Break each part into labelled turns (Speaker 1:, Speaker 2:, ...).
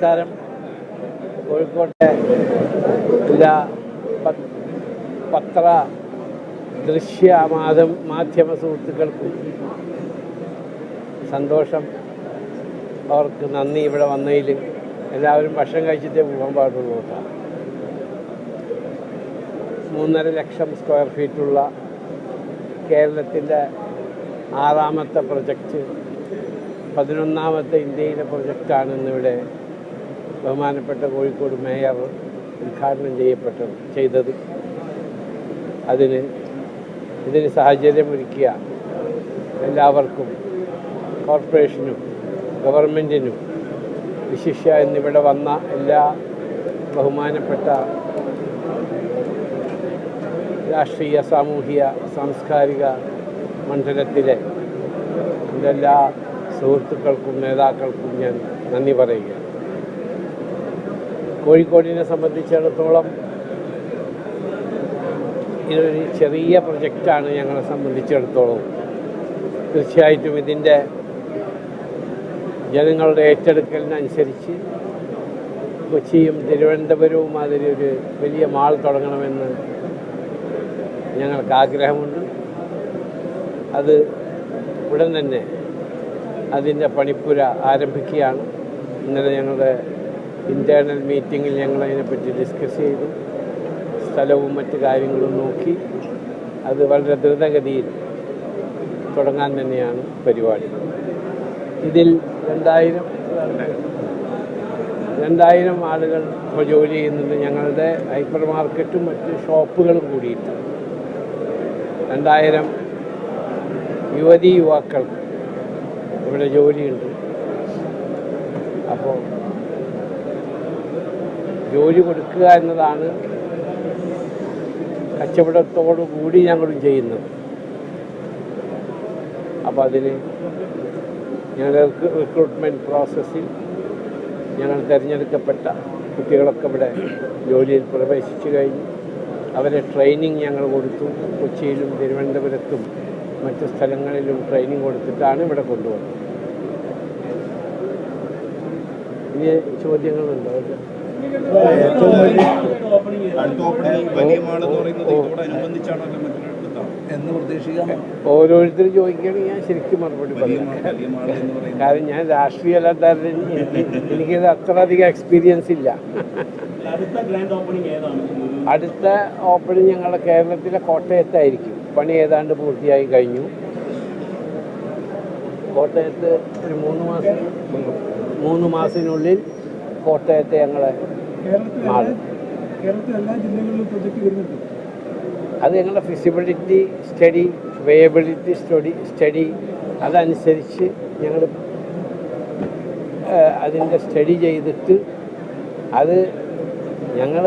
Speaker 1: നമസ്കാരം. കോഴിക്കോട്ടെ എല്ലാ പത്ര ദൃശ്യ മാധ്യമ സുഹൃത്തുക്കൾക്കും സന്തോഷം. അവർക്ക് നന്ദി. ഇവിടെ വന്നതിൽ എല്ലാവരും ഭക്ഷണം കഴിച്ചിട്ടേ പോകാൻ പാടുള്ളൂ കേട്ടോ. 3.5 ലക്ഷം സ്ക്വയർ ഫീറ്റുള്ള കേരളത്തിൻ്റെ 6ാമത്തെ പ്രൊജക്റ്റ്, 11ാമത്തെ ഇന്ത്യയിലെ പ്രൊജക്റ്റാണ് ഇന്നിവിടെ ബഹുമാനപ്പെട്ട കോഴിക്കോട് മേയർ ഉദ്ഘാടനം ചെയ്തത്. ഇതിന് സാഹചര്യമൊരുക്കിയ എല്ലാവർക്കും, കോർപ്പറേഷനും ഗവൺമെൻറ്റിനും, വിശിഷ്യ എന്നിവിടെ വന്ന എല്ലാ ബഹുമാനപ്പെട്ട രാഷ്ട്രീയ, സാമൂഹിക, സാംസ്കാരിക മണ്ഡലത്തിലെ എല്ലാ സുഹൃത്തുക്കൾക്കും നേതാക്കൾക്കും ഞാൻ നന്ദി പറയുക. കോഴിക്കോടിനെ സംബന്ധിച്ചിടത്തോളം ഇതൊരു ചെറിയ പ്രൊജക്റ്റാണ്. ഞങ്ങളെ സംബന്ധിച്ചിടത്തോളം തീർച്ചയായിട്ടും ഇതിൻ്റെ ജനങ്ങളുടെ ഏറ്റെടുക്കലിനനുസരിച്ച് കൊച്ചിയും തിരുവനന്തപുരവും മാതിരി ഒരു വലിയ മാൾ തുടങ്ങണമെന്ന് ഞങ്ങൾക്ക് ആഗ്രഹമുണ്ട്. അത് ഉടൻ തന്നെ അതിൻ്റെ പണിപ്പുര ആരംഭിക്കുകയാണ്. ഇന്നലെ ഞങ്ങളുടെ ഇൻറ്റേർണൽ മീറ്റിങ്ങിൽ ഞങ്ങളതിനെപ്പറ്റി ഡിസ്കസ് ചെയ്തു. സ്ഥലവും മറ്റ് കാര്യങ്ങളും നോക്കി അത് വളരെ ദ്രുതഗതിയിൽ തുടങ്ങാൻ തന്നെയാണ് പരിപാടി. ഇതിൽ 2000 ആളുകൾ ഇപ്പോൾ ജോലി ചെയ്യുന്നുണ്ട്. ഞങ്ങളുടെ ഹൈപ്പർ മാർക്കറ്റും മറ്റ് ഷോപ്പുകളും കൂടിയിട്ട് 2000 യുവാക്കൾ ഇവിടെ ജോലിയുണ്ട്. അപ്പോൾ ജോലി കൊടുക്കുക എന്നതാണ് കച്ചവടത്തോടു കൂടി ഞങ്ങളും ചെയ്യുന്നത്. അപ്പോൾ അതിന് ഞങ്ങളുടെ റിക്രൂട്ട്മെൻറ്റ് പ്രോസസ്സിൽ ഞങ്ങൾ തിരഞ്ഞെടുക്കപ്പെട്ട കുട്ടികളൊക്കെ ഇവിടെ ജോലിയിൽ പ്രവേശിച്ചു കഴിഞ്ഞു. അവരെ ട്രെയിനിങ് ഞങ്ങൾ കൊടുത്തു. കൊച്ചിയിലും തിരുവനന്തപുരത്തും മറ്റ് സ്ഥലങ്ങളിലും ട്രെയിനിങ് കൊടുത്തിട്ടാണ് ഇവിടെ കൊണ്ടുവന്നത്. ഇനി ചോദ്യങ്ങളുണ്ടോ? ഓരോരുത്തർ ചോദിക്കുകയാണെങ്കിൽ ഞാൻ ശരിക്കും മറുപടി പറയാം. കാരണം ഞാൻ രാഷ്ട്രീയ അല്ലാത്തവരുടെ എനിക്കിത് അത്രയധികം എക്സ്പീരിയൻസ് ഇല്ല. അടുത്ത ഓപ്പണിംഗ് ഞങ്ങളുടെ കേരളത്തിലെ കോട്ടയത്തായിരിക്കും. പണി ഏതാണ്ട് പൂർത്തിയായി കഴിഞ്ഞു. കോട്ടയത്ത് ഒരു 3 മാസത്തിനുള്ളിൽ കോട്ടയത്തെ ഞങ്ങളെ മാൾ, അത് ഞങ്ങളുടെ ഫിസിബിലിറ്റി സ്റ്റഡി, വേയബിലിറ്റി സ്റ്റഡി അതനുസരിച്ച് ഞങ്ങൾ അതിൻ്റെ സ്റ്റഡി ചെയ്തിട്ട് അത് ഞങ്ങൾ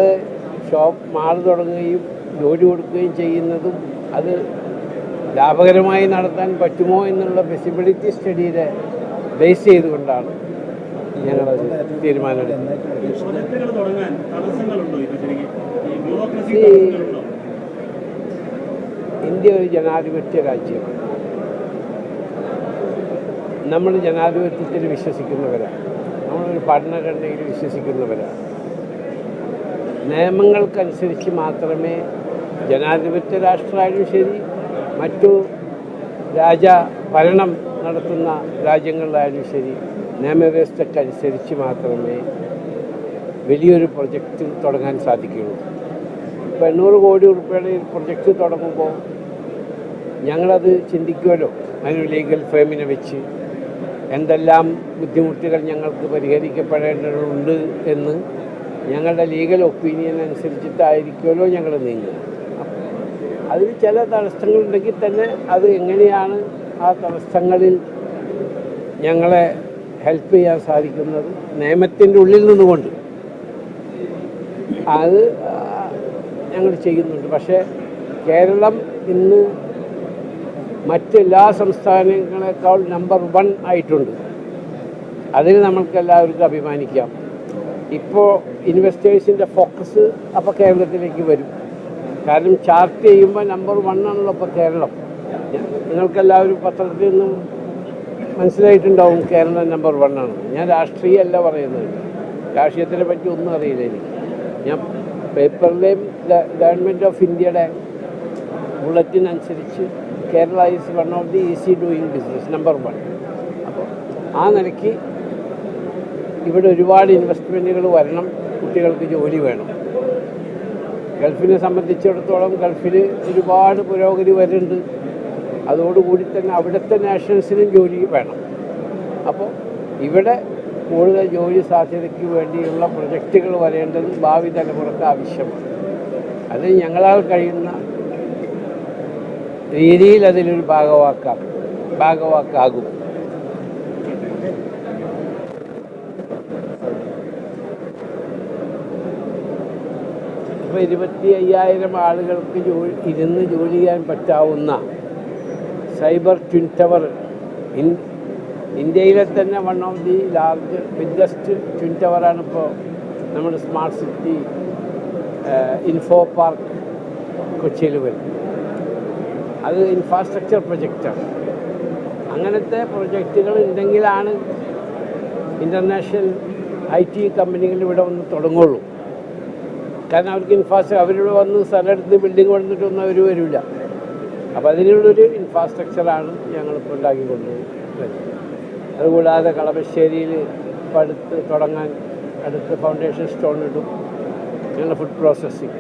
Speaker 1: മാൾ തുടങ്ങുകയും ജോലി കൊടുക്കുകയും ചെയ്യുന്നതും അത് ലാഭകരമായി നടത്താൻ പറ്റുമോ എന്നുള്ള ഫിസിബിലിറ്റി സ്റ്റഡിയുടെ ബേസ് ചെയ്തുകൊണ്ടാണ് ഞങ്ങളത് തീരുമാനമെടുക്കുന്നത്. ഇന്ത്യ ഒരു ജനാധിപത്യ രാജ്യമാണ്. നമ്മൾ ജനാധിപത്യത്തിൽ വിശ്വസിക്കുന്നവരാണ്. നമ്മളൊരു ഭരണഘടനയിൽ വിശ്വസിക്കുന്നവരാണ്. നിയമങ്ങൾക്കനുസരിച്ച് മാത്രമേ ജനാധിപത്യ രാഷ്ട്രമായാലും ശരി, മറ്റു ഭരണം നടത്തുന്ന രാജ്യങ്ങളിലായാലും ശരി, നിയമവ്യവസ്ഥക്കനുസരിച്ച് മാത്രമേ വലിയൊരു പ്രൊജക്റ്റ് തുടങ്ങാൻ സാധിക്കുകയുള്ളൂ. ഇപ്പോൾ 800 കോടി രൂപയുടെ ഒരു പ്രൊജക്റ്റ് തുടങ്ങുമ്പോൾ ഞങ്ങളത് ചിന്തിക്കുമല്ലോ. അതിന് ലീഗൽ ഫേമിനെ വെച്ച് എന്തെല്ലാം ബുദ്ധിമുട്ടുകൾ ഞങ്ങൾക്ക് പരിഹരിക്കപ്പെടേണ്ടതുണ്ട് എന്ന് ഞങ്ങളുടെ ലീഗൽ ഒപ്പീനിയൻ അനുസരിച്ചിട്ടായിരിക്കുമല്ലോ ഞങ്ങൾ നീങ്ങുക. അതിൽ ചില തടസ്സങ്ങളുണ്ടെങ്കിൽ തന്നെ അത് എങ്ങനെയാണ് ആ തടസ്സങ്ങളിൽ ഞങ്ങളെ ഹെൽപ്പ് ചെയ്യാൻ സാധിക്കുന്നത് നിയമത്തിൻ്റെ ഉള്ളിൽ നിന്നുകൊണ്ട് അത് ഞങ്ങൾ ചെയ്യുന്നുണ്ട്. പക്ഷേ കേരളം ഇന്ന് മറ്റെല്ലാ സംസ്ഥാനങ്ങളെക്കാൾ നമ്പർ 1 ആയിട്ടുണ്ട്. അതിന് നമ്മൾക്ക് എല്ലാവർക്കും അഭിമാനിക്കാം. ഇപ്പോൾ ഇൻവെസ്റ്റേഴ്സിൻ്റെ ഫോക്കസ് അപ്പോൾ കേരളത്തിലേക്ക് വരും. കാരണം ചാർട്ട് ചെയ്യുമ്പോൾ നമ്പർ 1 ആണല്ലോ ഇപ്പോൾ കേരളം. നിങ്ങൾക്കെല്ലാവരും പത്രത്തിൽ നിന്നും മനസ്സിലായിട്ടുണ്ടാവും കേരളം നമ്പർ 1 ആണ്. ഞാൻ രാഷ്ട്രീയമല്ല പറയുന്നത്. രാഷ്ട്രീയത്തിനെ പറ്റി ഒന്നും അറിയില്ല എനിക്ക്. ഞാൻ പേപ്പറിലെയും ഗവൺമെൻറ് ഓഫ് ഇന്ത്യയുടെ ബുള്ളറ്റിൻ അനുസരിച്ച് Kerala is one of the easy doing business number 1. അപ്പോൾ ആ നിലയ്ക്ക് ഇവിടെ ഒരുപാട് ഇൻവെസ്റ്റ്മെൻറ്റുകൾ വരണം, കുട്ടികൾക്ക് ജോലി വേണം. ഗൾഫിനെ സംബന്ധിച്ചിടത്തോളം ഗൾഫിൽ ഒരുപാട് പുരോഗതി വരുന്നുണ്ട്. അതോടുകൂടി തന്നെ അവിടുത്തെ നാഷണൽസിനും ജോലി വേണം. അപ്പോൾ ഇവിടെ കൂടുതൽ ജോലി സാധ്യതയ്ക്ക് വേണ്ടിയുള്ള പ്രൊജക്റ്റുകൾ വരേണ്ടത് ഭാവി തലമുറക്ക് ആവശ്യമാണ്. അത് ഞങ്ങളാൽ കഴിയുന്ന രീതിയിൽ അതിലൊരു ഭാഗവാക്കാകും. ഇപ്പോൾ 25,000 ആളുകൾക്ക് ഇരുന്ന് ജോലി ചെയ്യാൻ പറ്റാവുന്ന സൈബർ ട്വിൻ ടവർ ഇന്ത്യയിലെ തന്നെ one of the biggest twin ടവറാണ് ഇപ്പോൾ നമ്മുടെ സ്മാർട്ട് സിറ്റി ഇൻഫോ പാർക്ക് കൊച്ചിയിൽ വരും. അത് ഇൻഫ്രാസ്ട്രക്ചർ പ്രൊജക്റ്റാണ്. അങ്ങനത്തെ പ്രൊജക്റ്റുകൾ ഉണ്ടെങ്കിലാണ് ഇൻ്റർനാഷണൽ IT കമ്പനികൾ ഇവിടെ വന്ന് തുടങ്ങുള്ളൂ. കാരണം അവർക്ക് അവരിവിടെ വന്ന് സ്ഥലമെടുത്ത് ബിൽഡിംഗ് വന്നിട്ടൊന്നും അവർ വരില്ല. അപ്പോൾ അതിനുള്ളൊരു ഇൻഫ്രാസ്ട്രക്ചറാണ് ഞങ്ങളിപ്പോൾ ഉണ്ടാക്കിക്കൊണ്ടുവരുന്നത്. അതുകൂടാതെ കളമശ്ശേരിയിൽ ഇപ്പോൾ അടുത്ത് ഫൗണ്ടേഷൻ സ്റ്റോൺ ഇടും. ഞങ്ങളുടെ ഫുഡ് പ്രോസസ്സിങ്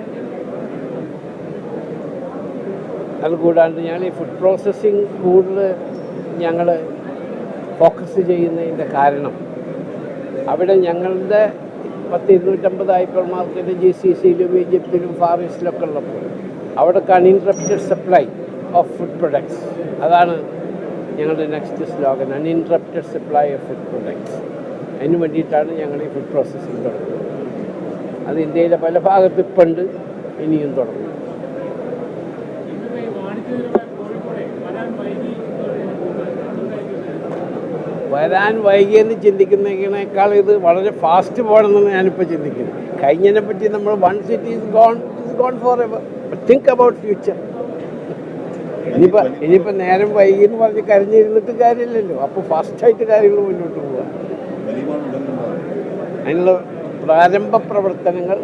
Speaker 1: അതുകൂടാണ്ട് ഞങ്ങൾ ഈ ഫുഡ് പ്രോസസ്സിങ് കൂടുതൽ ഞങ്ങൾ ഫോക്കസ് ചെയ്യുന്നതിൻ്റെ കാരണം അവിടെ ഞങ്ങളുടെ 250 ഹൈപ്പർ മാർക്കറ്റ് GCCയിലും ഈജിപ്തിലും ഫാർ ഈസ്റ്റിലൊക്കെ ഉള്ളപ്പോൾ അവിടെയൊക്കെ uninterrupted supply of food products. അതാണ് ഞങ്ങളുടെ next slogan, uninterrupted supply of food products. അതിന് വേണ്ടിയിട്ടാണ് ഞങ്ങൾ ഈ ഫുഡ് പ്രോസസ്സിങ് തുടങ്ങുന്നത്. അത് ഇന്ത്യയിലെ പല ഭാഗത്തും ഇപ്പം ഉണ്ട്, ഇനിയും തുടങ്ങും. വരാൻ വൈകിയെന്ന് ചിന്തിക്കുന്നതിനേക്കാൾ ഇത് വളരെ ഫാസ്റ്റ് പോകണമെന്നാണ് ഞാനിപ്പോൾ ചിന്തിക്കുന്നത്. കഴിഞ്ഞതിനെ പറ്റി നമ്മൾ once it is gone forever. Think about future. ഇനിയിപ്പോൾ നേരം വൈകി എന്ന് പറഞ്ഞ് കരഞ്ഞിരുന്നിട്ട് കാര്യമില്ലല്ലോ. അപ്പോൾ ഫാസ്റ്റായിട്ട് കാര്യങ്ങൾ മുന്നോട്ട് പോവുക. അതിനുള്ള പ്രാരംഭ പ്രവർത്തനങ്ങൾ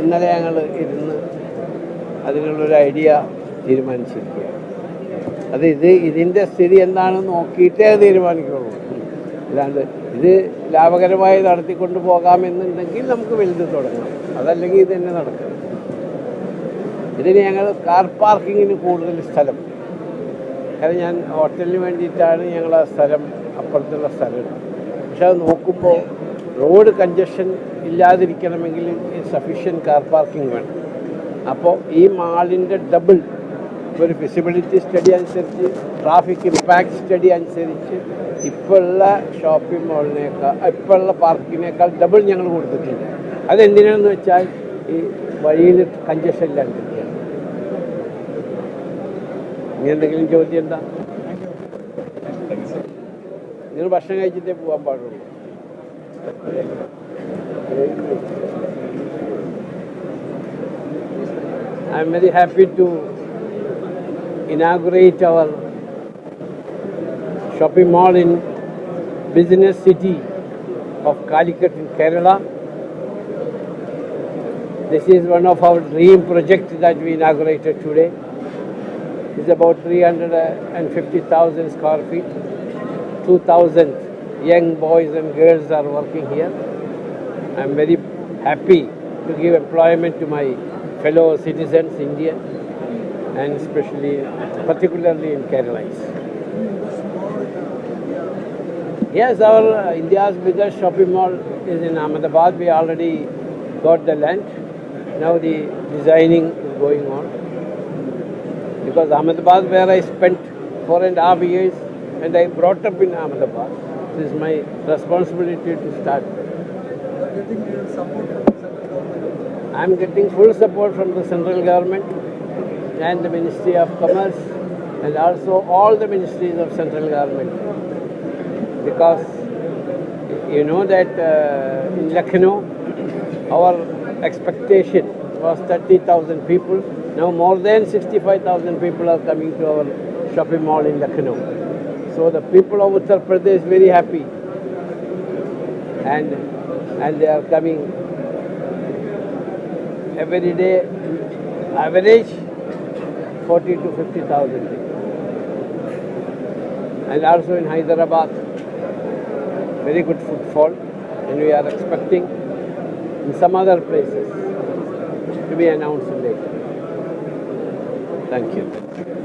Speaker 1: ഇന്നലെ ഞങ്ങൾ ഇരുന്ന് അതിനുള്ളൊരു ഐഡിയ തീരുമാനിച്ചിരിക്കുക. അത് ഇതിൻ്റെ സ്ഥിതി എന്താണെന്ന് നോക്കിയിട്ടേ അത് തീരുമാനിക്കുള്ളൂ. അല്ലാണ്ട് ഇത് ലാഭകരമായി നടത്തിക്കൊണ്ട് പോകാമെന്നുണ്ടെങ്കിൽ നമുക്ക് വലുത് തുടങ്ങാം. അതല്ലെങ്കിൽ ഇത് തന്നെ നടക്കും. ഇതിന് ഞങ്ങൾ കാർ പാർക്കിങ്ങിന് കൂടുതൽ സ്ഥലം, കാരണം ഞാൻ ഹോട്ടലിന് വേണ്ടിയിട്ടാണ് ഞങ്ങൾ ആ സ്ഥലം അപ്പുറത്തുള്ള സ്ഥലം. പക്ഷെ അത് നോക്കുമ്പോൾ റോഡ് കൺജഷൻ ഇല്ലാതിരിക്കണമെങ്കിൽ സഫീഷ്യൻറ്റ് കാർ പാർക്കിംഗ് വേണം. അപ്പോൾ ഈ മാളിൻ്റെ ഡബിൾ ഒരു ഫിസിബിലിറ്റി സ്റ്റഡി അനുസരിച്ച്, ട്രാഫിക് ഇമ്പാക്ട് സ്റ്റഡി അനുസരിച്ച് ഇപ്പോഴുള്ള ഷോപ്പിംഗ് മാളിനേക്കാൾ ഇപ്പോഴുള്ള പാർക്കിനേക്കാൾ ഡബിൾ ഞങ്ങൾ കൊടുത്തിട്ടുണ്ട്. അതെന്തിനാണെന്ന് വെച്ചാൽ ഈ വഴിയിൽ കൺജഷൻ ഇല്ലാണ്ടിരിക്കുകയാണ്. ഇനി എന്തെങ്കിലും ചോദ്യം എന്താ? നിങ്ങൾ ഭക്ഷണം കഴിച്ചിട്ടേ പോകാൻ പാടുള്ളൂ. I am very happy to inaugurate our shopping mall in business city of Calicut in Kerala. This is one of our dream projects that we inaugurated today. It's about 350,000 square feet. 2,000 young boys and girls are working here. I'm very happy to give employment to my fellow citizens, Indian, and particularly in Kerala. Yes, our India's biggest shopping mall is in Ahmedabad. We already got the land. Now the designing is going on. Because Ahmedabad, where I spent 4.5 years, and I brought up in Ahmedabad, this is my responsibility to start. I am getting full support from the central government and the Ministry of Commerce and also all the ministries of central government. Because you know that in Lucknow, our expectation was 30,000 people. Now more than 65,000 people are coming to our shopping mall in Lucknow. So the people of Uttar Pradesh are very happy. And and they are coming every day, average 40 to 50,000. And also in Hyderabad, very good footfall, and we are expecting in some other places to be announced later. Thank you.